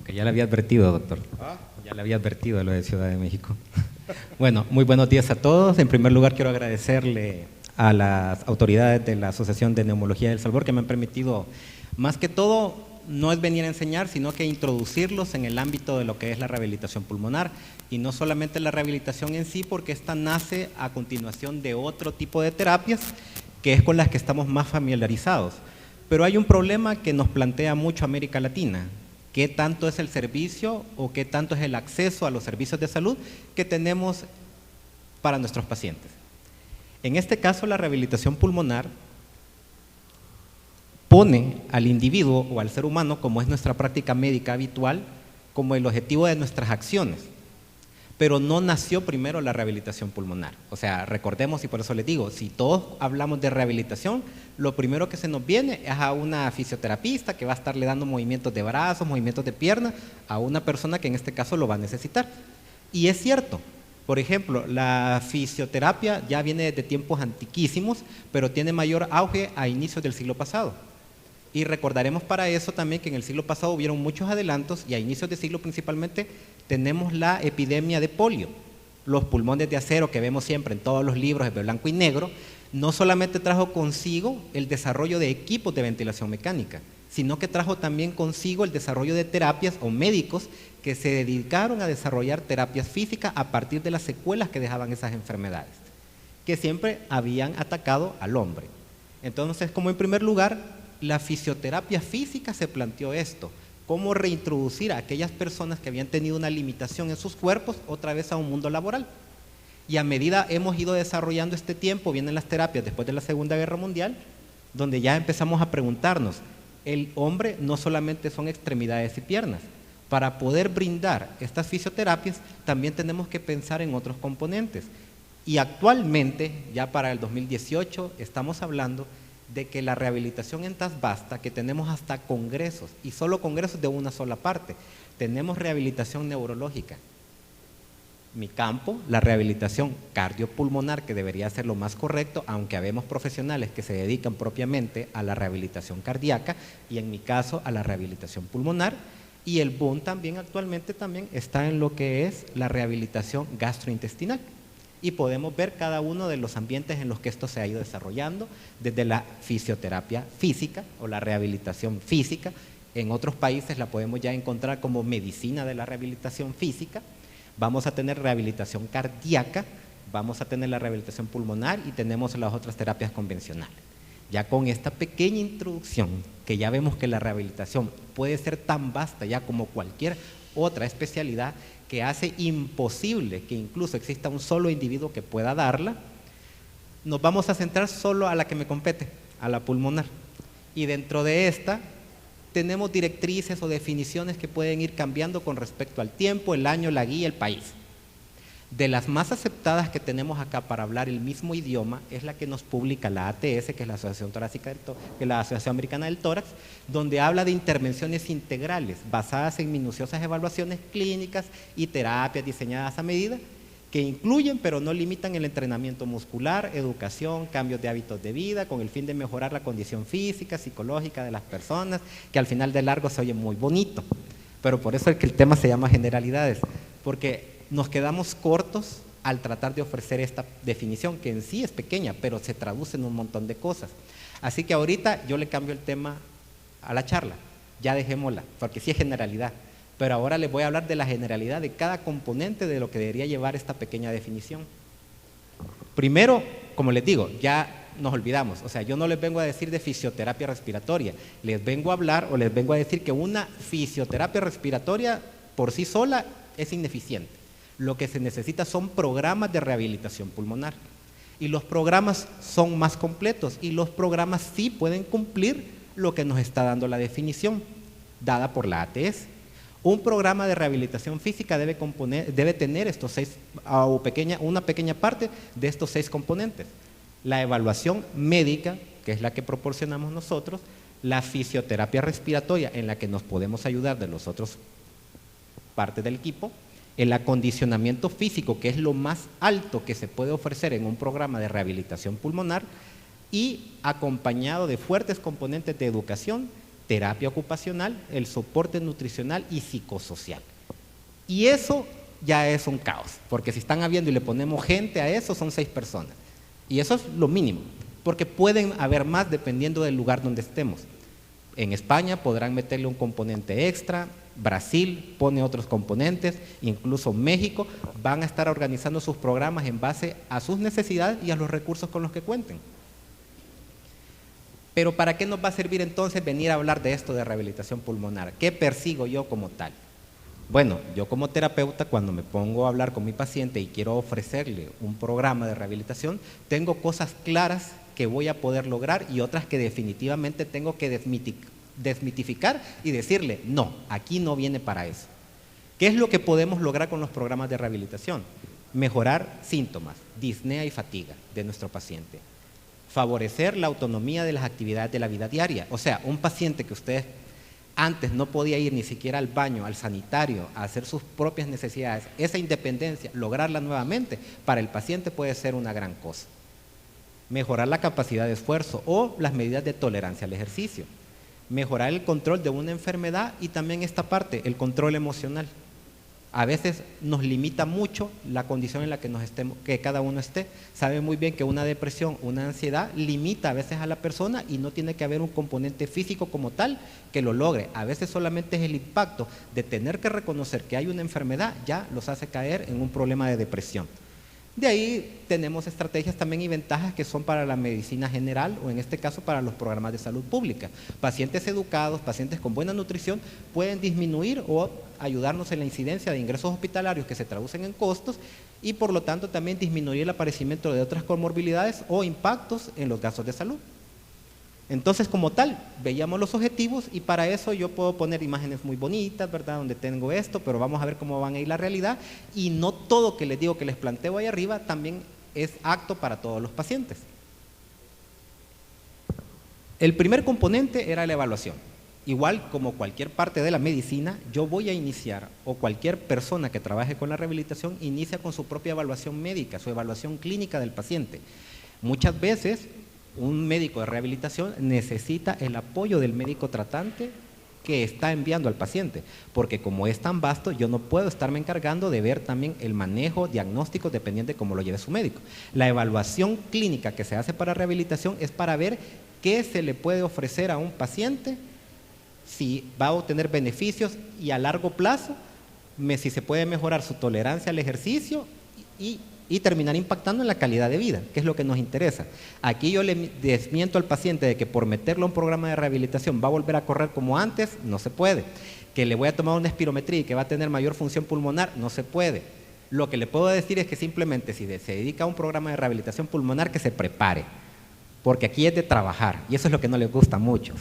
Que ya le había advertido, doctor. Ya le había advertido lo de Ciudad de México. Bueno, muy buenos días a todos. En primer lugar, quiero agradecerle a las autoridades de la Asociación de Neumología del Salvador que me han permitido, más que todo, no es venir a enseñar, sino que introducirlos en el ámbito de lo que es la rehabilitación pulmonar. Y no solamente la rehabilitación en sí, porque esta nace a continuación de otro tipo de terapias, que es con las que estamos más familiarizados. Pero hay un problema que nos plantea mucho América Latina. ¿Qué tanto es el servicio o qué tanto es el acceso a los servicios de salud que tenemos para nuestros pacientes? En este caso, la rehabilitación pulmonar pone al individuo o al ser humano, como es nuestra práctica médica habitual, como el objetivo de nuestras acciones. Pero no nació primero la rehabilitación pulmonar. O sea, recordemos, y por eso les digo, si todos hablamos de rehabilitación, lo primero que se nos viene es a una fisioterapista que va a estarle dando movimientos de brazos, movimientos de pierna a una persona que en este caso lo va a necesitar. Y es cierto, por ejemplo, la fisioterapia ya viene desde tiempos antiquísimos, pero tiene mayor auge a inicios del siglo pasado. Y recordaremos para eso también que en el siglo pasado hubieron muchos adelantos y a inicios de siglo principalmente tenemos la epidemia de polio. Los pulmones de acero que vemos siempre en todos los libros de blanco y negro, no solamente trajo consigo el desarrollo de equipos de ventilación mecánica, sino que trajo también consigo el desarrollo de terapias o médicos que se dedicaron a desarrollar terapias físicas a partir de las secuelas que dejaban esas enfermedades, que siempre habían atacado al hombre. Entonces, como en primer lugar, la fisioterapia física se planteó esto, cómo reintroducir a aquellas personas que habían tenido una limitación en sus cuerpos otra vez a un mundo laboral. Y a medida hemos ido desarrollando este tiempo, vienen las terapias después de la Segunda Guerra Mundial, donde ya empezamos a preguntarnos, el hombre no solamente son extremidades y piernas, para poder brindar estas fisioterapias también tenemos que pensar en otros componentes. Y actualmente, ya para el 2018, estamos hablando de que la rehabilitación en TAS basta, que tenemos hasta congresos, y solo congresos de una sola parte. Tenemos rehabilitación neurológica. Mi campo, la rehabilitación cardiopulmonar, que debería ser lo más correcto, aunque habemos profesionales que se dedican propiamente a la rehabilitación cardíaca, y en mi caso a la rehabilitación pulmonar, y el boom también actualmente también está en lo que es la rehabilitación gastrointestinal. Y podemos ver cada uno de los ambientes en los que esto se ha ido desarrollando, desde la fisioterapia física o la rehabilitación física. En otros países la podemos ya encontrar como medicina de la rehabilitación física. Vamos a tener rehabilitación cardíaca, vamos a tener la rehabilitación pulmonar y tenemos las otras terapias convencionales. Ya con esta pequeña introducción, que ya vemos que la rehabilitación puede ser tan vasta ya como cualquier otra especialidad, que hace imposible que incluso exista un solo individuo que pueda darla, nos vamos a centrar solo a la que me compete, a la pulmonar. Y dentro de esta tenemos directrices o definiciones que pueden ir cambiando con respecto al tiempo, el año, la guía, el país. De las más aceptadas que tenemos acá para hablar el mismo idioma es la que nos publica la ATS, que es la Asociación Torácica que es la Asociación Americana del Tórax, donde habla de intervenciones integrales basadas en minuciosas evaluaciones clínicas y terapias diseñadas a medida que incluyen pero no limitan el entrenamiento muscular, educación, cambios de hábitos de vida con el fin de mejorar la condición física, psicológica de las personas, que al final de largo se oye muy bonito, pero por eso es que el tema se llama generalidades, porque nos quedamos cortos al tratar de ofrecer esta definición, que en sí es pequeña, pero se traduce en un montón de cosas. Así que ahorita yo le cambio el tema a la charla, ya dejémosla, porque sí es generalidad, pero ahora les voy a hablar de la generalidad de cada componente de lo que debería llevar esta pequeña definición. Primero, como les digo, ya nos olvidamos, o sea, yo no les vengo a decir de fisioterapia respiratoria, les vengo a hablar o les vengo a decir que una fisioterapia respiratoria por sí sola es ineficiente. Lo que se necesita son programas de rehabilitación pulmonar. Y los programas son más completos y los programas sí pueden cumplir lo que nos está dando la definición dada por la ATS. Un programa de rehabilitación física debe tener estos una pequeña parte de estos 6 componentes. La evaluación médica, que es la que proporcionamos nosotros, la fisioterapia respiratoria, en la que nos podemos ayudar de los otros partes del equipo, el acondicionamiento físico, que es lo más alto que se puede ofrecer en un programa de rehabilitación pulmonar, y acompañado de fuertes componentes de educación terapia ocupacional, el soporte nutricional y psicosocial. Y eso ya es un caos, porque si están habiendo y le ponemos gente a eso, son 6 personas. Y eso es lo mínimo, porque pueden haber más dependiendo del lugar donde estemos. En España podrán meterle un componente extra, Brasil pone otros componentes, incluso México van a estar organizando sus programas en base a sus necesidades y a los recursos con los que cuenten. Pero ¿para qué nos va a servir entonces venir a hablar de esto de rehabilitación pulmonar? ¿Qué persigo yo como tal? Bueno, yo como terapeuta, cuando me pongo a hablar con mi paciente y quiero ofrecerle un programa de rehabilitación, tengo cosas claras que voy a poder lograr y otras que definitivamente tengo que desmitificar y decirle, no, aquí no viene para eso. ¿Qué es lo que podemos lograr con los programas de rehabilitación? Mejorar síntomas, disnea y fatiga de nuestro paciente. Favorecer la autonomía de las actividades de la vida diaria. O sea, un paciente que ustedes antes no podía ir ni siquiera al baño, al sanitario, a hacer sus propias necesidades, esa independencia, lograrla nuevamente, para el paciente puede ser una gran cosa. Mejorar la capacidad de esfuerzo o las medidas de tolerancia al ejercicio. Mejorar el control de una enfermedad y también esta parte, el control emocional. A veces nos limita mucho la condición en la que cada uno esté. Sabe muy bien que una depresión, una ansiedad limita a veces a la persona y no tiene que haber un componente físico como tal que lo logre. A veces solamente es el impacto de tener que reconocer que hay una enfermedad, ya los hace caer en un problema de depresión. De ahí tenemos estrategias también y ventajas que son para la medicina general o en este caso para los programas de salud pública. Pacientes educados, pacientes con buena nutrición pueden disminuir o ayudarnos en la incidencia de ingresos hospitalarios que se traducen en costos y por lo tanto también disminuir el aparecimiento de otras comorbilidades o impactos en los gastos de salud. Entonces, como tal, veíamos los objetivos y para eso yo puedo poner imágenes muy bonitas, ¿verdad? Donde tengo esto, pero vamos a ver cómo van a ir la realidad y no todo que les digo que les planteo ahí arriba también es apto para todos los pacientes. El primer componente era la evaluación. Igual como cualquier parte de la medicina, yo voy a iniciar, o cualquier persona que trabaje con la rehabilitación, inicia con su propia evaluación médica, su evaluación clínica del paciente. Muchas veces un médico de rehabilitación necesita el apoyo del médico tratante que está enviando al paciente, porque como es tan vasto, yo no puedo estarme encargando de ver también el manejo diagnóstico dependiente de cómo lo lleve su médico. La evaluación clínica que se hace para rehabilitación es para ver qué se le puede ofrecer a un paciente, si va a obtener beneficios y a largo plazo, si se puede mejorar su tolerancia al ejercicio y terminar impactando en la calidad de vida, que es lo que nos interesa. Aquí yo le desmiento al paciente de que por meterlo a un programa de rehabilitación va a volver a correr como antes, no se puede. Que le voy a tomar una espirometría y que va a tener mayor función pulmonar, no se puede. Lo que le puedo decir es que simplemente si se dedica a un programa de rehabilitación pulmonar, que se prepare, porque aquí es de trabajar y eso es lo que no les gusta a muchos.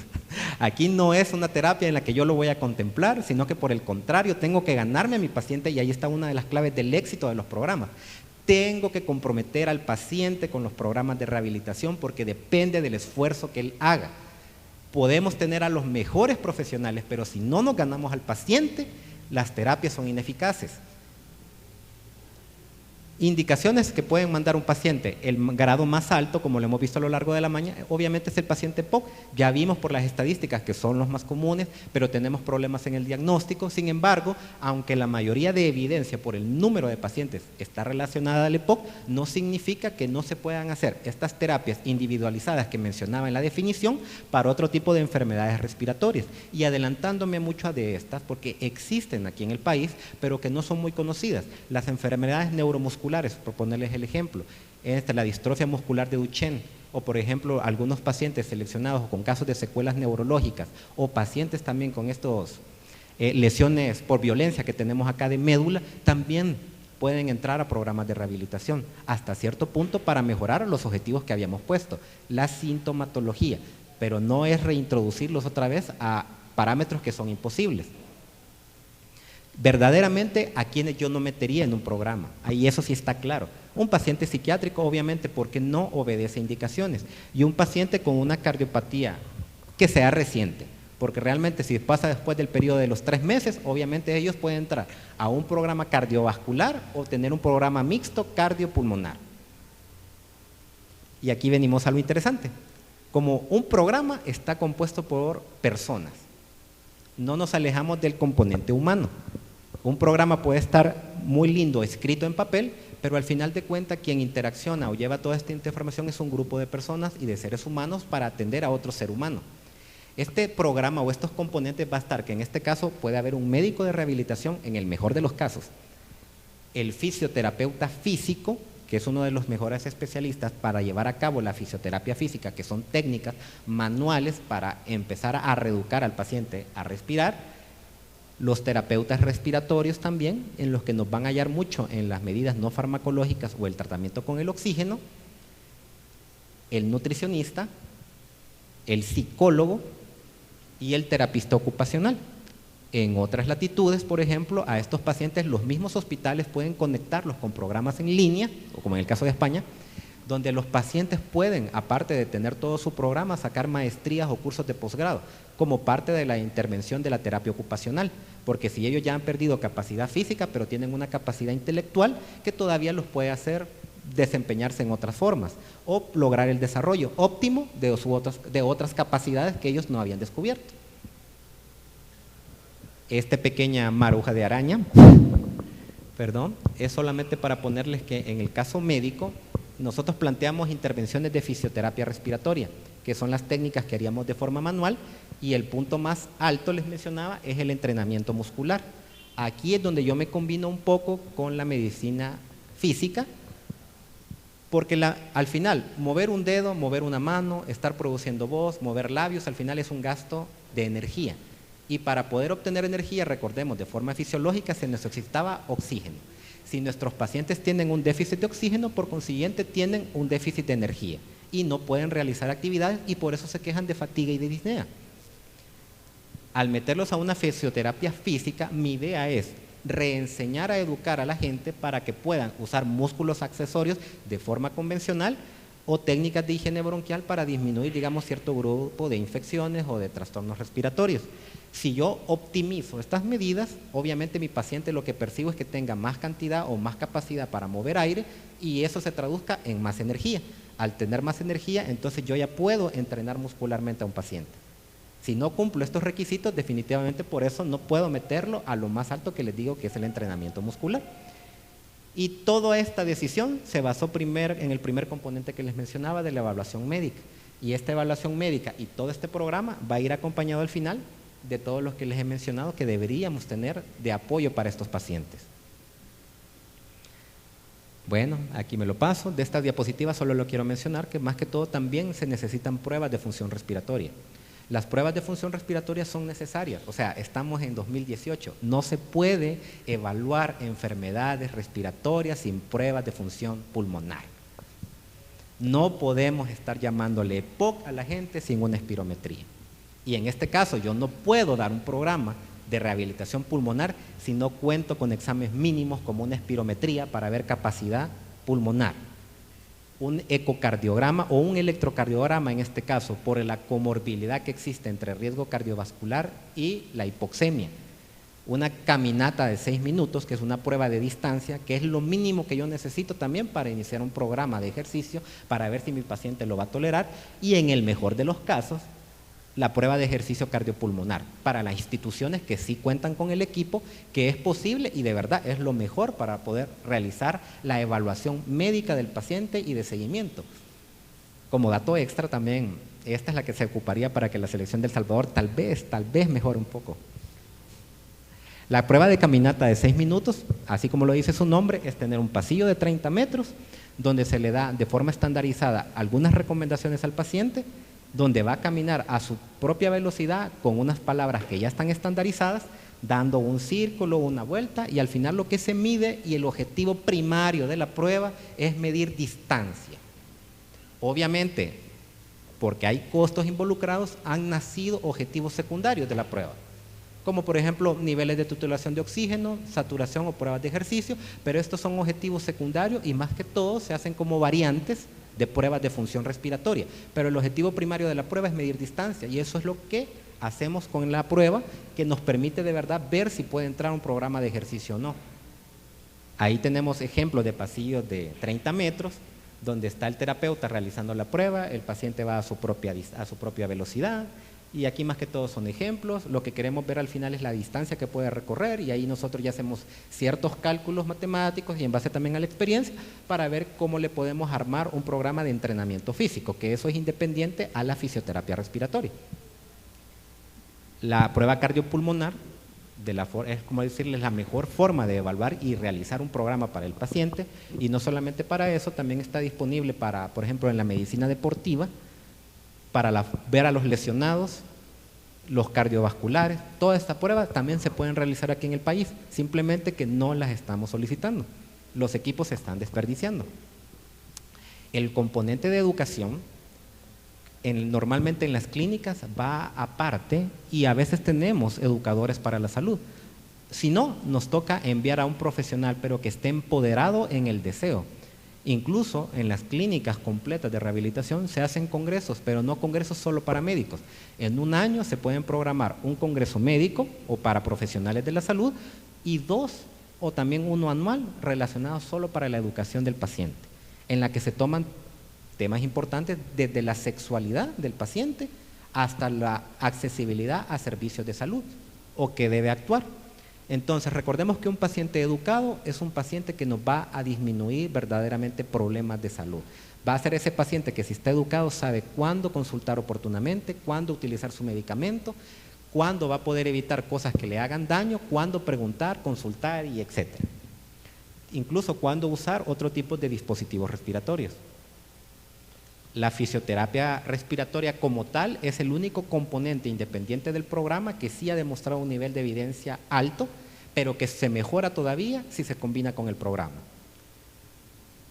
Aquí no es una terapia en la que yo lo voy a contemplar, sino que por el contrario tengo que ganarme a mi paciente y ahí está una de las claves del éxito de los programas. Tengo que comprometer al paciente con los programas de rehabilitación porque depende del esfuerzo que él haga. Podemos tener a los mejores profesionales, pero si no nos ganamos al paciente, las terapias son ineficaces. Indicaciones que pueden mandar un paciente, el grado más alto, como lo hemos visto a lo largo de la mañana, obviamente es el paciente POC. Ya vimos por las estadísticas que son los más comunes, pero tenemos problemas en el diagnóstico. Sin embargo, aunque la mayoría de evidencia por el número de pacientes está relacionada al EPOC, no significa que no se puedan hacer estas terapias individualizadas que mencionaba en la definición para otro tipo de enfermedades respiratorias. Y adelantándome mucho de estas, porque existen aquí en el país, pero que no son muy conocidas, las enfermedades neuromusculares, por ponerles el ejemplo, la distrofia muscular de Duchenne, o por ejemplo algunos pacientes seleccionados con casos de secuelas neurológicas, o pacientes también con estos lesiones por violencia que tenemos acá de médula, también pueden entrar a programas de rehabilitación hasta cierto punto para mejorar los objetivos que habíamos puesto, la sintomatología, pero no es reintroducirlos otra vez a parámetros que son imposibles. Verdaderamente a quienes yo no metería en un programa, ahí eso sí está claro. Un paciente psiquiátrico obviamente porque no obedece indicaciones y un paciente con una cardiopatía que sea reciente, porque realmente si pasa después del periodo de los 3 meses, obviamente ellos pueden entrar a un programa cardiovascular o tener un programa mixto cardiopulmonar. Y aquí venimos a lo interesante. Como un programa está compuesto por personas, no nos alejamos del componente humano. Un programa puede estar muy lindo escrito en papel, pero al final de cuentas quien interacciona o lleva toda esta información es un grupo de personas y de seres humanos para atender a otro ser humano. Este programa o estos componentes va a estar, que en este caso puede haber un médico de rehabilitación en el mejor de los casos, el fisioterapeuta físico, que es uno de los mejores especialistas para llevar a cabo la fisioterapia física, que son técnicas manuales para empezar a reeducar al paciente a respirar. Los terapeutas respiratorios también, en los que nos van a hallar mucho en las medidas no farmacológicas o el tratamiento con el oxígeno. El nutricionista, el psicólogo y el terapista ocupacional. En otras latitudes, por ejemplo, a estos pacientes los mismos hospitales pueden conectarlos con programas en línea, o como en el caso de España, donde los pacientes pueden, aparte de tener todo su programa, sacar maestrías o cursos de posgrado, como parte de la intervención de la terapia ocupacional, porque si ellos ya han perdido capacidad física, pero tienen una capacidad intelectual que todavía los puede hacer desempeñarse en otras formas, o lograr el desarrollo óptimo de otras capacidades que ellos no habían descubierto. Esta pequeña maruja de araña, perdón, es solamente para ponerles que en el caso médico, nosotros planteamos intervenciones de fisioterapia respiratoria, que son las técnicas que haríamos de forma manual, y el punto más alto, les mencionaba, es el entrenamiento muscular. Aquí es donde yo me combino un poco con la medicina física, porque al final, mover un dedo, mover una mano, estar produciendo voz, mover labios, al final es un gasto de energía. Y para poder obtener energía, recordemos, de forma fisiológica se necesitaba oxígeno. Si nuestros pacientes tienen un déficit de oxígeno, por consiguiente tienen un déficit de energía y no pueden realizar actividades y por eso se quejan de fatiga y de disnea. Al meterlos a una fisioterapia física, mi idea es reenseñar a educar a la gente para que puedan usar músculos accesorios de forma convencional o técnicas de higiene bronquial para disminuir, digamos, cierto grupo de infecciones o de trastornos respiratorios. Si yo optimizo estas medidas, obviamente mi paciente lo que percibo es que tenga más cantidad o más capacidad para mover aire y eso se traduzca en más energía. Al tener más energía, entonces yo ya puedo entrenar muscularmente a un paciente. Si no cumplo estos requisitos, definitivamente por eso no puedo meterlo a lo más alto que les digo que es el entrenamiento muscular. Y toda esta decisión se basó en el primer componente que les mencionaba de la evaluación médica. Y esta evaluación médica y todo este programa va a ir acompañado al final de todos los que les he mencionado que deberíamos tener de apoyo para estos pacientes. Bueno, aquí me lo paso. De esta diapositiva solo lo quiero mencionar que más que todo también se necesitan pruebas de función respiratoria. Las pruebas de función respiratoria son necesarias, o sea, estamos en 2018, no se puede evaluar enfermedades respiratorias sin pruebas de función pulmonar. No podemos estar llamándole EPOC a la gente sin una espirometría. Y en este caso yo no puedo dar un programa de rehabilitación pulmonar si no cuento con exámenes mínimos como una espirometría para ver capacidad pulmonar, un ecocardiograma o un electrocardiograma en este caso por la comorbilidad que existe entre riesgo cardiovascular y la hipoxemia, una caminata de 6 minutos que es una prueba de distancia que es lo mínimo que yo necesito también para iniciar un programa de ejercicio para ver si mi paciente lo va a tolerar y en el mejor de los casos la prueba de ejercicio cardiopulmonar para las instituciones que sí cuentan con el equipo, que es posible y de verdad es lo mejor para poder realizar la evaluación médica del paciente y de seguimiento. Como dato extra también, esta es la que se ocuparía para que la selección de El Salvador tal vez mejore un poco. La prueba de caminata de 6 minutos, así como lo dice su nombre, es tener un pasillo de 30 metros donde se le da de forma estandarizada algunas recomendaciones al paciente, donde va a caminar a su propia velocidad con unas palabras que ya están estandarizadas, dando un círculo, una vuelta, y al final lo que se mide y el objetivo primario de la prueba es medir distancia. Obviamente, porque hay costos involucrados, han nacido objetivos secundarios de la prueba, como por ejemplo niveles de titulación de oxígeno, saturación o pruebas de ejercicio, pero estos son objetivos secundarios y más que todo se hacen como variantes de pruebas de función respiratoria, pero el objetivo primario de la prueba es medir distancia y eso es lo que hacemos con la prueba que nos permite de verdad ver si puede entrar un programa de ejercicio o no. Ahí tenemos ejemplos de pasillos de 30 metros donde está el terapeuta realizando la prueba, el paciente va a su propia velocidad, y aquí más que todo son ejemplos. Lo que queremos ver al final es la distancia que puede recorrer, y ahí nosotros ya hacemos ciertos cálculos matemáticos y en base también a la experiencia para ver cómo le podemos armar un programa de entrenamiento físico, que eso es independiente a la fisioterapia respiratoria. La prueba cardiopulmonar es como decirles la mejor forma de evaluar y realizar un programa para el paciente, y no solamente para eso, también está disponible para, por ejemplo, en la medicina deportiva, para ver a los lesionados, los cardiovasculares. Todas estas pruebas también se pueden realizar aquí en el país, simplemente que no las estamos solicitando. Los equipos se están desperdiciando. El componente de educación, normalmente en las clínicas va aparte, y a veces tenemos educadores para la salud. Si no, nos toca enviar a un profesional, pero que esté empoderado en el deseo. Incluso en las clínicas completas de rehabilitación se hacen congresos, pero no congresos solo para médicos. En un año se pueden programar un congreso médico o para profesionales de la salud, y 2 o también uno anual relacionado solo para la educación del paciente, en la que se toman temas importantes desde la sexualidad del paciente hasta la accesibilidad a servicios de salud o que debe actuar. Entonces, recordemos que un paciente educado es un paciente que nos va a disminuir verdaderamente problemas de salud. Va a ser ese paciente que, si está educado, sabe cuándo consultar oportunamente, cuándo utilizar su medicamento, cuándo va a poder evitar cosas que le hagan daño, cuándo preguntar, consultar y etcétera. Incluso cuándo usar otro tipo de dispositivos respiratorios. La fisioterapia respiratoria como tal es el único componente independiente del programa que sí ha demostrado un nivel de evidencia alto, pero que se mejora todavía si se combina con el programa.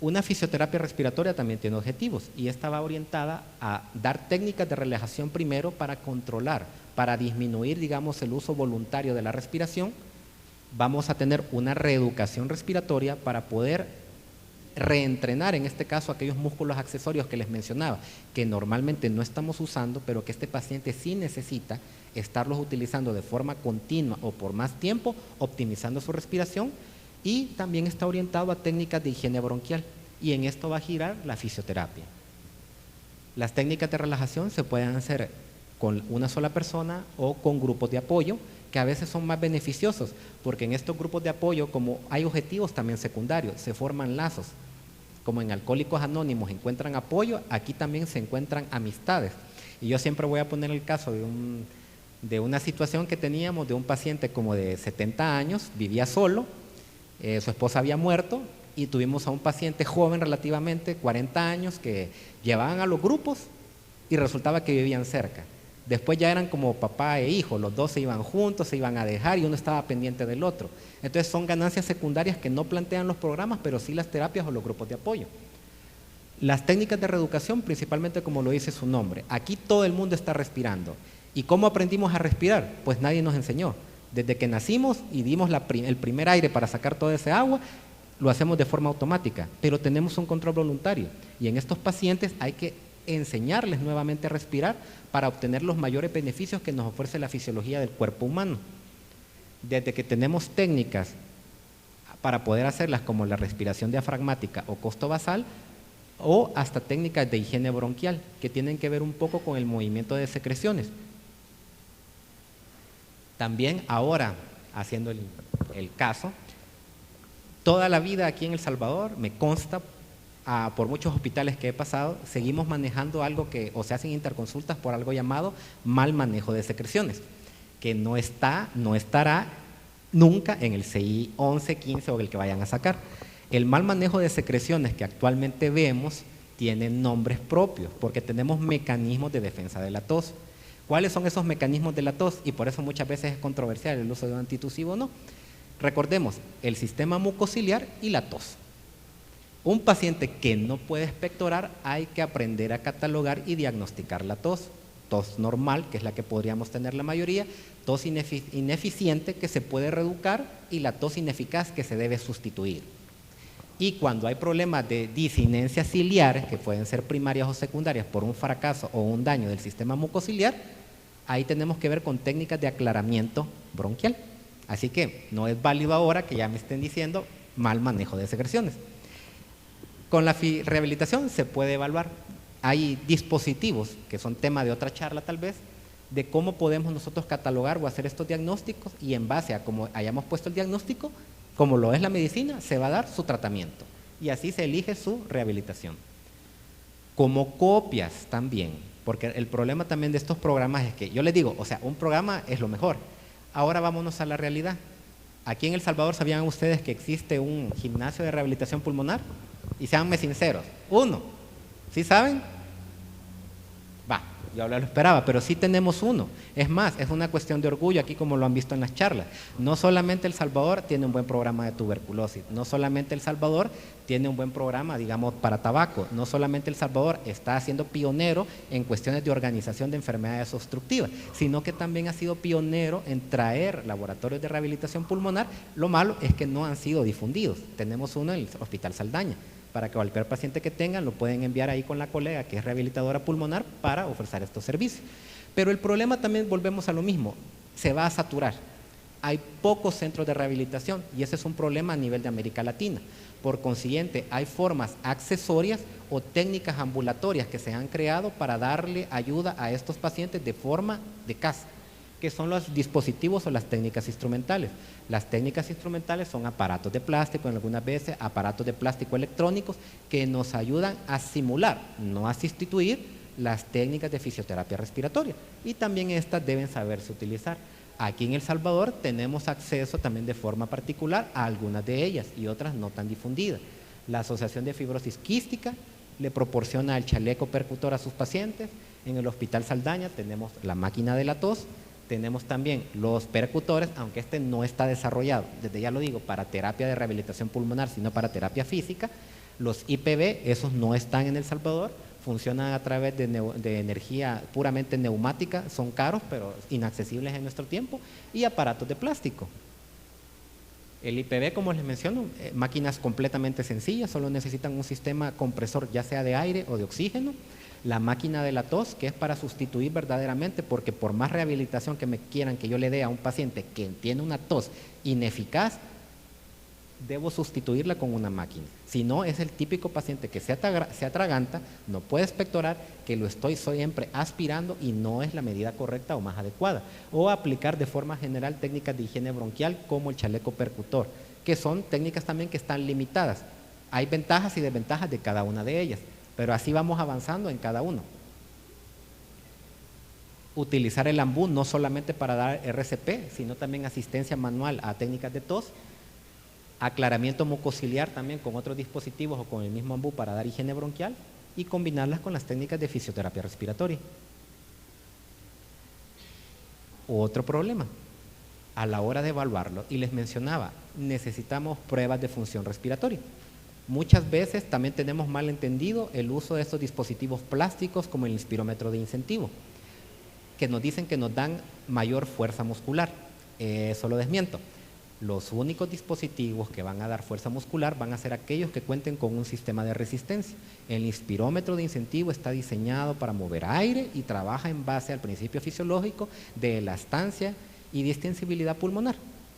Una fisioterapia respiratoria también tiene objetivos, y esta va orientada a dar técnicas de relajación primero para controlar, para disminuir, digamos, el uso voluntario de la respiración. Vamos a tener una reeducación respiratoria para poder reentrenar, en este caso, aquellos músculos accesorios que les mencionaba, que normalmente no estamos usando, pero que este paciente sí necesita estarlos utilizando de forma continua o por más tiempo, optimizando su respiración. Y también está orientado a técnicas de higiene bronquial, y en esto va a girar la fisioterapia. Las técnicas de relajación se pueden hacer con una sola persona o con grupos de apoyo, que a veces son más beneficiosos, porque en estos grupos de apoyo, como hay objetivos también secundarios, se forman lazos. Como en Alcohólicos Anónimos encuentran apoyo, aquí también se encuentran amistades. Y yo siempre voy a poner el caso de una situación que teníamos de un paciente como de 70 años, vivía solo, su esposa había muerto, y tuvimos a un paciente joven relativamente, 40 años, que llevaban a los grupos y resultaba que vivían cerca. Después ya eran como papá e hijo, los dos se iban juntos, se iban a dejar y uno estaba pendiente del otro. Entonces son ganancias secundarias que no plantean los programas, pero sí las terapias o los grupos de apoyo. Las técnicas de reeducación, principalmente como lo dice su nombre, aquí todo el mundo está respirando. ¿Y cómo aprendimos a respirar? Pues nadie nos enseñó. Desde que nacimos y dimos el primer aire para sacar toda ese agua, lo hacemos de forma automática, pero tenemos un control voluntario, y en estos pacientes hay que enseñarles nuevamente a respirar para obtener los mayores beneficios que nos ofrece la fisiología del cuerpo humano. Desde que tenemos técnicas para poder hacerlas, como la respiración diafragmática o costovasal, o hasta técnicas de higiene bronquial, que tienen que ver un poco con el movimiento de secreciones. También ahora, haciendo el caso, toda la vida aquí en El Salvador, me consta, por muchos hospitales que he pasado, seguimos manejando algo o se hacen interconsultas por algo llamado mal manejo de secreciones, que no estará nunca en el CI 11, 15 o el que vayan a sacar. El mal manejo de secreciones que actualmente vemos tiene nombres propios, porque tenemos mecanismos de defensa de la tos. ¿Cuáles son esos mecanismos de la tos? Y por eso muchas veces es controversial el uso de un antitusivo o no. Recordemos, el sistema mucociliar y la tos. Un paciente que no puede expectorar, hay que aprender a catalogar y diagnosticar la tos. Tos normal, que es la que podríamos tener la mayoría, tos ineficiente, que se puede reeducar, y la tos ineficaz, que se debe sustituir. Y cuando hay problemas de disinencias ciliares, que pueden ser primarias o secundarias por un fracaso o un daño del sistema mucociliar, ahí tenemos que ver con técnicas de aclaramiento bronquial. Así que no es válido ahora que ya me estén diciendo mal manejo de secreciones. Con la rehabilitación se puede evaluar. Hay dispositivos, que son tema de otra charla tal vez, de cómo podemos nosotros catalogar o hacer estos diagnósticos, y en base a cómo hayamos puesto el diagnóstico, como lo es la medicina, se va a dar su tratamiento y así se elige su rehabilitación. Como copias también, porque el problema también de estos programas es que yo les digo, o sea, un programa es lo mejor. Ahora vámonos a la realidad. Aquí en El Salvador, ¿sabían ustedes que existe un gimnasio de rehabilitación pulmonar? Y seanme sinceros, uno. ¿Sí saben? Va, yo lo esperaba, pero sí tenemos uno. Es más, es una cuestión de orgullo aquí, como lo han visto en las charlas. No solamente El Salvador tiene un buen programa de tuberculosis, no solamente El Salvador tiene un buen programa, digamos, para tabaco, no solamente El Salvador está siendo pionero en cuestiones de organización de enfermedades obstructivas, sino que también ha sido pionero en traer laboratorios de rehabilitación pulmonar. Lo malo es que no han sido difundidos. Tenemos uno en el Hospital Saldaña, para que cualquier paciente que tengan lo pueden enviar ahí con la colega que es rehabilitadora pulmonar para ofrecer estos servicios. Pero el problema también, volvemos a lo mismo, se va a saturar. Hay pocos centros de rehabilitación y ese es un problema a nivel de América Latina. Por consiguiente, hay formas accesorias o técnicas ambulatorias que se han creado para darle ayuda a estos pacientes de forma de casa, que son los dispositivos o las técnicas instrumentales. Las técnicas instrumentales son aparatos de plástico, en algunas veces aparatos de plástico electrónicos, que nos ayudan a simular, no a sustituir, las técnicas de fisioterapia respiratoria, y también estas deben saberse utilizar. Aquí en El Salvador tenemos acceso también de forma particular a algunas de ellas y otras no tan difundidas. La Asociación de Fibrosis Quística le proporciona el chaleco percutor a sus pacientes. En el Hospital Saldaña tenemos la máquina de la tos. Tenemos también los percutores, aunque este no está desarrollado, desde ya lo digo, para terapia de rehabilitación pulmonar, sino para terapia física. Los IPV, esos no están en El Salvador, funcionan a través de energía puramente neumática, son caros, pero inaccesibles en nuestro tiempo, y aparatos de plástico. El IPV, como les menciono, máquinas completamente sencillas, solo necesitan un sistema compresor, ya sea de aire o de oxígeno. La máquina de la tos, que es para sustituir verdaderamente, porque por más rehabilitación que me quieran que yo le dé a un paciente que tiene una tos ineficaz, debo sustituirla con una máquina. Si no, es el típico paciente que se atraganta, no puede expectorar, que lo estoy siempre aspirando y no es la medida correcta o más adecuada. O aplicar de forma general técnicas de higiene bronquial como el chaleco percutor, que son técnicas también que están limitadas. Hay ventajas y desventajas de cada una de ellas, pero así vamos avanzando en cada uno. Utilizar el ambú no solamente para dar RCP, sino también asistencia manual a técnicas de tos, aclaramiento mucociliar también con otros dispositivos o con el mismo ambú para dar higiene bronquial, y combinarlas con las técnicas de fisioterapia respiratoria. Otro problema, a la hora de evaluarlo, y les mencionaba, necesitamos pruebas de función respiratoria. Muchas veces también tenemos mal entendido el uso de estos dispositivos plásticos como el inspirómetro de incentivo, que nos dicen que nos dan mayor fuerza muscular. Eso lo desmiento. Los únicos dispositivos que van a dar fuerza muscular van a ser aquellos que cuenten con un sistema de resistencia. El inspirómetro de incentivo está diseñado para mover aire y trabaja en base al principio fisiológico de elastancia y distensibilidad pulmonar,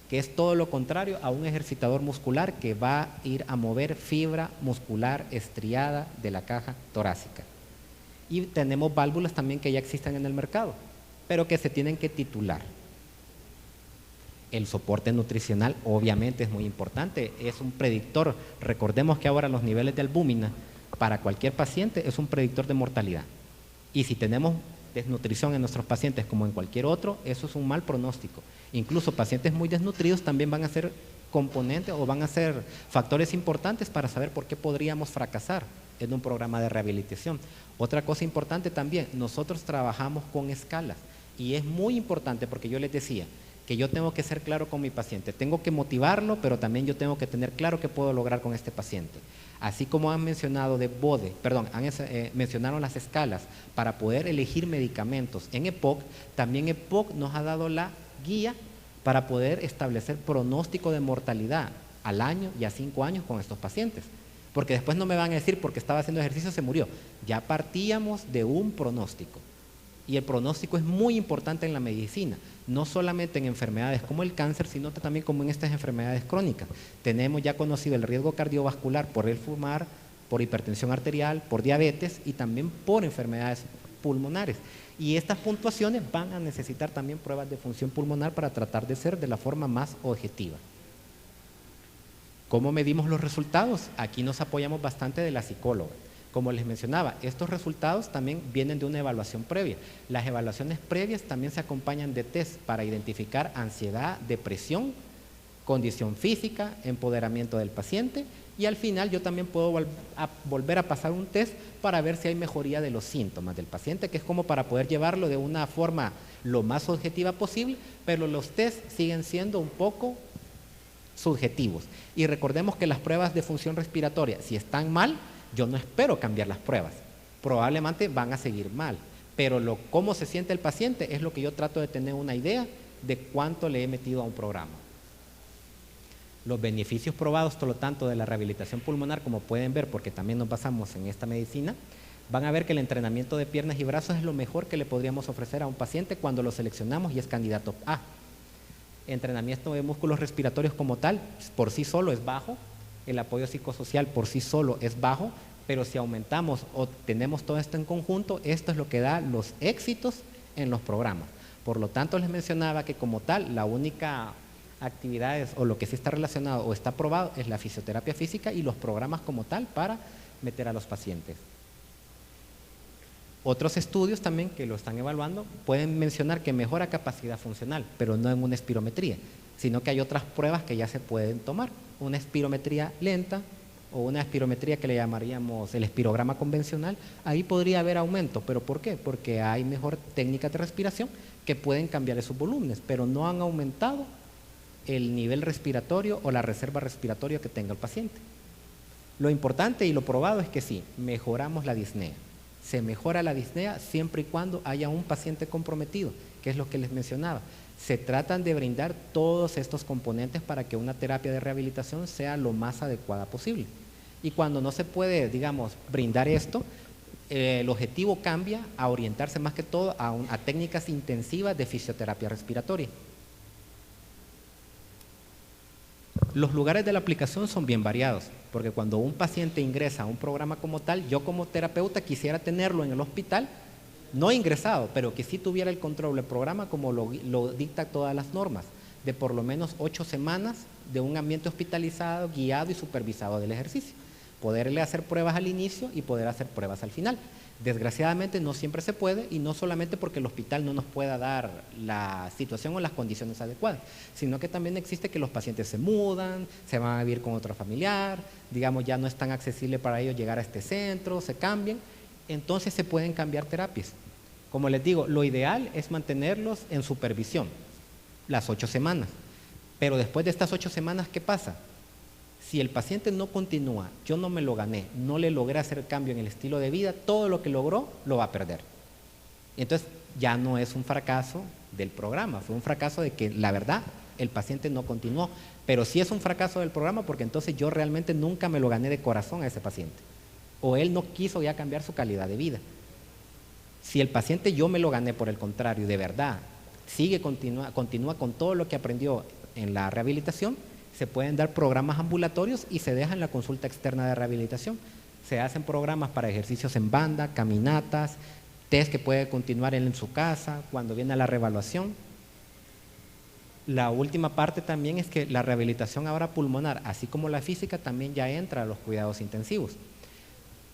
que es todo lo contrario a un ejercitador muscular que va a ir a mover fibra muscular estriada de la caja torácica. Y tenemos válvulas también que ya existen en el mercado, pero que se tienen que titular. El soporte nutricional obviamente es muy importante, es un predictor. Recordemos que ahora los niveles de albúmina para cualquier paciente es un predictor de mortalidad. Y si tenemos desnutrición en nuestros pacientes como en cualquier otro, eso es un mal pronóstico. Incluso pacientes muy desnutridos también van a ser componentes o van a ser factores importantes para saber por qué podríamos fracasar en un programa de rehabilitación. Otra cosa importante también, nosotros trabajamos con escalas y es muy importante porque yo les decía que yo tengo que ser claro con mi paciente, tengo que motivarlo, pero también yo tengo que tener claro qué puedo lograr con este paciente. Así como han mencionado mencionaron las escalas para poder elegir medicamentos en EPOC, también EPOC nos ha dado la guía para poder establecer pronóstico de mortalidad al año y a 5 años con estos pacientes. Porque después no me van a decir porque estaba haciendo ejercicio se murió. Ya partíamos de un pronóstico. Y el pronóstico es muy importante en la medicina, no solamente en enfermedades como el cáncer, sino también como en estas enfermedades crónicas. Tenemos ya conocido el riesgo cardiovascular por el fumar, por hipertensión arterial, por diabetes y también por enfermedades pulmonares. Y estas puntuaciones van a necesitar también pruebas de función pulmonar para tratar de ser de la forma más objetiva. ¿Cómo medimos los resultados? Aquí nos apoyamos bastante de la psicóloga. Como les mencionaba, estos resultados también vienen de una evaluación previa. Las evaluaciones previas también se acompañan de test para identificar ansiedad, depresión, condición física, empoderamiento del paciente, y al final yo también puedo volver a pasar un test para ver si hay mejoría de los síntomas del paciente, que es como para poder llevarlo de una forma lo más objetiva posible, pero los test siguen siendo un poco subjetivos. Y recordemos que las pruebas de función respiratoria, si están mal, yo no espero cambiar las pruebas, probablemente van a seguir mal, pero cómo se siente el paciente es lo que yo trato de tener una idea de cuánto le he metido a un programa. Los beneficios probados, por lo tanto, de la rehabilitación pulmonar, como pueden ver, porque también nos basamos en esta medicina, van a ver que el entrenamiento de piernas y brazos es lo mejor que le podríamos ofrecer a un paciente cuando lo seleccionamos y es candidato A. Entrenamiento de músculos respiratorios como tal, por sí solo es bajo, el apoyo psicosocial por sí solo es bajo, pero si aumentamos o tenemos todo esto en conjunto, esto es lo que da los éxitos en los programas. Por lo tanto, les mencionaba que como tal, la única actividades o lo que sí está relacionado o está aprobado es la fisioterapia física y los programas como tal para meter a los pacientes. Otros estudios también que lo están evaluando pueden mencionar que mejora capacidad funcional, pero no en una espirometría, sino que hay otras pruebas que ya se pueden tomar. Una espirometría lenta o una espirometría que le llamaríamos el espirograma convencional, ahí podría haber aumento. ¿Pero por qué? Porque hay mejor técnicas de respiración que pueden cambiar esos volúmenes, pero no han aumentado el nivel respiratorio o la reserva respiratoria que tenga el paciente. Lo importante y lo probado es que sí, mejoramos la disnea. Se mejora la disnea siempre y cuando haya un paciente comprometido, que es lo que les mencionaba. Se tratan de brindar todos estos componentes para que una terapia de rehabilitación sea lo más adecuada posible. Y cuando no se puede, digamos, brindar esto, el objetivo cambia a orientarse más que todo a técnicas intensivas de fisioterapia respiratoria. Los lugares de la aplicación son bien variados, porque cuando un paciente ingresa a un programa como tal, yo como terapeuta quisiera tenerlo en el hospital, no ingresado, pero que sí tuviera el control del programa como lo dicta todas las normas, de por lo menos 8 semanas de un ambiente hospitalizado, guiado y supervisado del ejercicio. Poderle hacer pruebas al inicio y poder hacer pruebas al final. Desgraciadamente no siempre se puede, y no solamente porque el hospital no nos pueda dar la situación o las condiciones adecuadas, sino que también existe que los pacientes se mudan, se van a vivir con otro familiar, digamos ya no es tan accesible para ellos llegar a este centro, se cambian, entonces se pueden cambiar terapias. Como les digo, lo ideal es mantenerlos en supervisión las 8 semanas, pero después de estas 8 semanas, ¿qué pasa? Si el paciente no continúa, yo no me lo gané, no le logré hacer cambio en el estilo de vida, todo lo que logró lo va a perder. Entonces ya no es un fracaso del programa, fue un fracaso de que la verdad el paciente no continuó, pero sí es un fracaso del programa porque entonces yo realmente nunca me lo gané de corazón a ese paciente, o él no quiso ya cambiar su calidad de vida. Si el paciente yo me lo gané, por el contrario, de verdad, continúa con todo lo que aprendió en la rehabilitación, se pueden dar programas ambulatorios y se deja en la consulta externa de rehabilitación. Se hacen programas para ejercicios en banda, caminatas, test que puede continuar él en su casa, cuando viene a la reevaluación. La última parte también es que la rehabilitación ahora pulmonar, así como la física, también ya entra a los cuidados intensivos.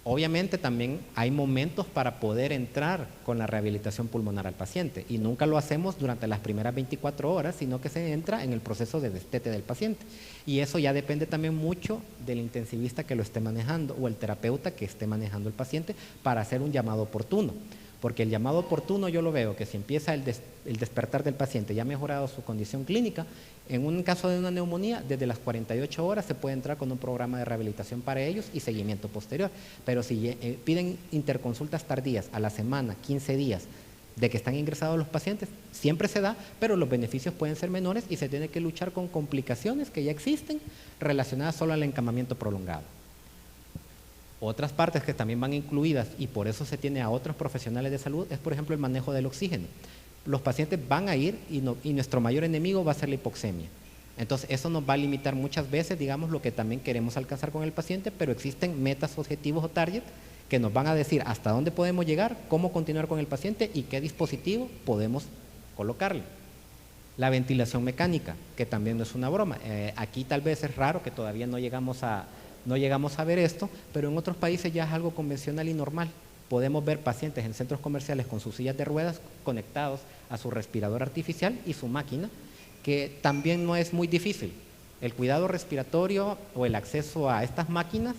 Obviamente también hay momentos para poder entrar con la rehabilitación pulmonar al paciente, y nunca lo hacemos durante las primeras 24 horas, sino que se entra en el proceso de destete del paciente. Y eso ya depende también mucho del intensivista que lo esté manejando o el terapeuta que esté manejando el paciente para hacer un llamado oportuno. Porque el llamado oportuno yo lo veo que si empieza el despertar del paciente, ya ha mejorado su condición clínica, en un caso de una neumonía, desde las 48 horas se puede entrar con un programa de rehabilitación para ellos y seguimiento posterior. Pero si piden interconsultas tardías a la semana, 15 días, de que están ingresados los pacientes, siempre se da, pero los beneficios pueden ser menores y se tiene que luchar con complicaciones que ya existen relacionadas solo al encamamiento prolongado. Otras partes que también van incluidas, y por eso se tiene a otros profesionales de salud, es por ejemplo el manejo del oxígeno. Los pacientes van a ir y nuestro mayor enemigo va a ser la hipoxemia. Entonces, eso nos va a limitar muchas veces, digamos, lo que también queremos alcanzar con el paciente, pero existen metas, objetivos o target que nos van a decir hasta dónde podemos llegar, cómo continuar con el paciente y qué dispositivo podemos colocarle. La ventilación mecánica, que también no es una broma. Aquí tal vez es raro que todavía no llegamos a ver esto, pero en otros países ya es algo convencional y normal. Podemos ver pacientes en centros comerciales con sus sillas de ruedas conectados a su respirador artificial y su máquina, que también no es muy difícil. El cuidado respiratorio o el acceso a estas máquinas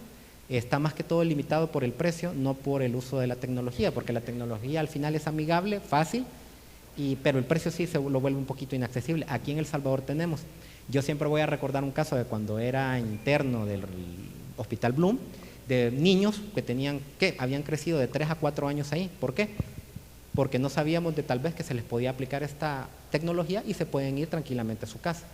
está más que todo limitado por el precio, no por el uso de la tecnología, porque la tecnología al final es amigable, fácil, pero el precio sí se lo vuelve un poquito inaccesible. Aquí en El Salvador tenemos, yo siempre voy a recordar un caso de cuando era interno del Hospital Bloom, de niños que habían crecido de 3 a 4 años ahí. ¿Por qué? Porque no sabíamos de tal vez que se les podía aplicar esta tecnología y se pueden ir tranquilamente a su casa.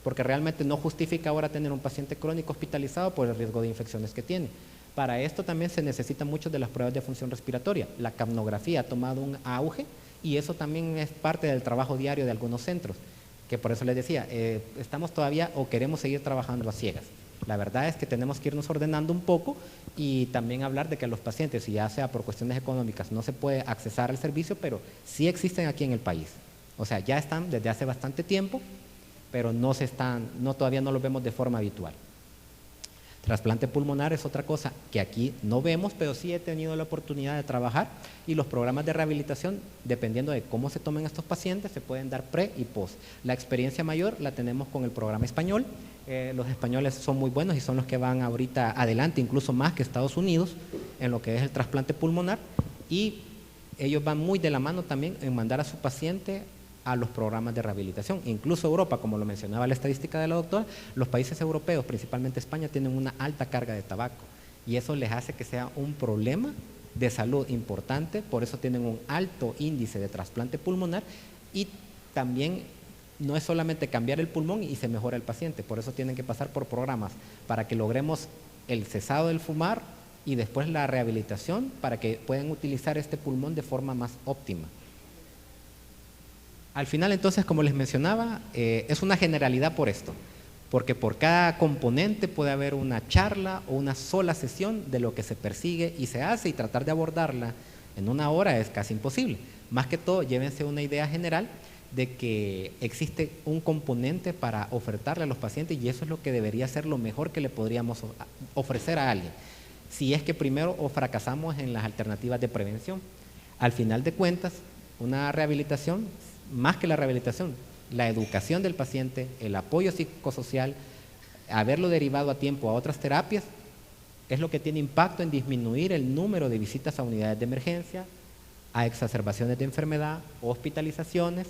Porque realmente no justifica ahora tener un paciente crónico hospitalizado por el riesgo de infecciones que tiene. Para esto también se necesitan muchas de las pruebas de función respiratoria. La capnografía ha tomado un auge y eso también es parte del trabajo diario de algunos centros, que por eso les decía, estamos todavía o queremos seguir trabajando a ciegas. La verdad es que tenemos que irnos ordenando un poco y también hablar de que los pacientes, ya sea por cuestiones económicas, no se puede accesar al servicio, pero sí existen aquí en el país. O sea, ya están desde hace bastante tiempo, pero todavía no los vemos de forma habitual. Trasplante pulmonar es otra cosa que aquí no vemos, pero sí he tenido la oportunidad de trabajar, y los programas de rehabilitación, dependiendo de cómo se tomen estos pacientes, se pueden dar pre y post. La experiencia mayor la tenemos con el programa español. Los españoles son muy buenos y son los que van ahorita adelante, incluso más que Estados Unidos, en lo que es el trasplante pulmonar, y ellos van muy de la mano también en mandar a su paciente a los programas de rehabilitación. Incluso Europa, como lo mencionaba la estadística de la doctora, los países europeos, principalmente España, tienen una alta carga de tabaco y eso les hace que sea un problema de salud importante, por eso tienen un alto índice de trasplante pulmonar, y también no es solamente cambiar el pulmón y se mejora el paciente, por eso tienen que pasar por programas para que logremos el cesado del fumar y después la rehabilitación para que puedan utilizar este pulmón de forma más óptima. Al final, entonces, como les mencionaba, es una generalidad por esto, porque por cada componente puede haber una charla o una sola sesión de lo que se persigue y se hace, y tratar de abordarla en una hora es casi imposible. Más que todo, llévense una idea general de que existe un componente para ofertarle a los pacientes, y eso es lo que debería ser lo mejor que le podríamos ofrecer a alguien, si es que primero fracasamos en las alternativas de prevención. Al final de cuentas, una rehabilitación, más que la rehabilitación, la educación del paciente, el apoyo psicosocial, haberlo derivado a tiempo a otras terapias, es lo que tiene impacto en disminuir el número de visitas a unidades de emergencia, a exacerbaciones de enfermedad, hospitalizaciones,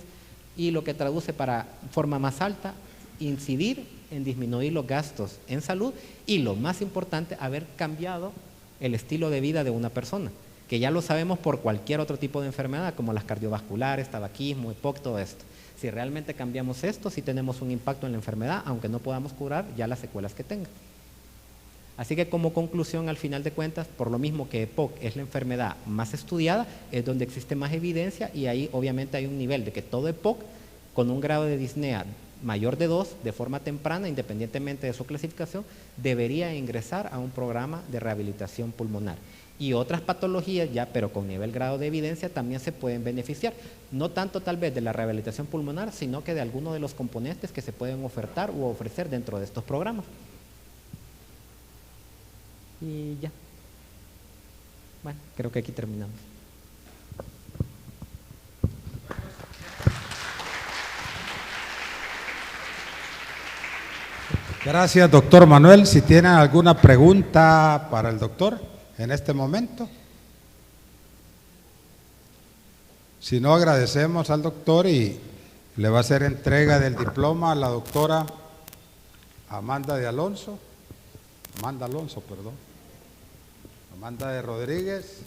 y lo que traduce para forma más alta, incidir en disminuir los gastos en salud y, lo más importante, haber cambiado el estilo de vida de una persona, que ya lo sabemos por cualquier otro tipo de enfermedad, como las cardiovasculares, tabaquismo, EPOC, todo esto. Si realmente cambiamos esto, sí tenemos un impacto en la enfermedad, aunque no podamos curar ya las secuelas que tenga. Así que, como conclusión, al final de cuentas, por lo mismo que EPOC es la enfermedad más estudiada, es donde existe más evidencia, y ahí obviamente hay un nivel de que todo EPOC con un grado de disnea mayor de 2, de forma temprana, independientemente de su clasificación, debería ingresar a un programa de rehabilitación pulmonar. Y otras patologías ya, pero con nivel grado de evidencia, también se pueden beneficiar, no tanto tal vez de la rehabilitación pulmonar, sino que de alguno de los componentes que se pueden ofertar u ofrecer dentro de estos programas. Y ya. Bueno, creo que aquí terminamos. Gracias, doctor Manuel. Si tienen alguna pregunta para el doctor en este momento. Si no, agradecemos al doctor y le va a hacer entrega del diploma a la doctora Amanda Alonso de Rodríguez.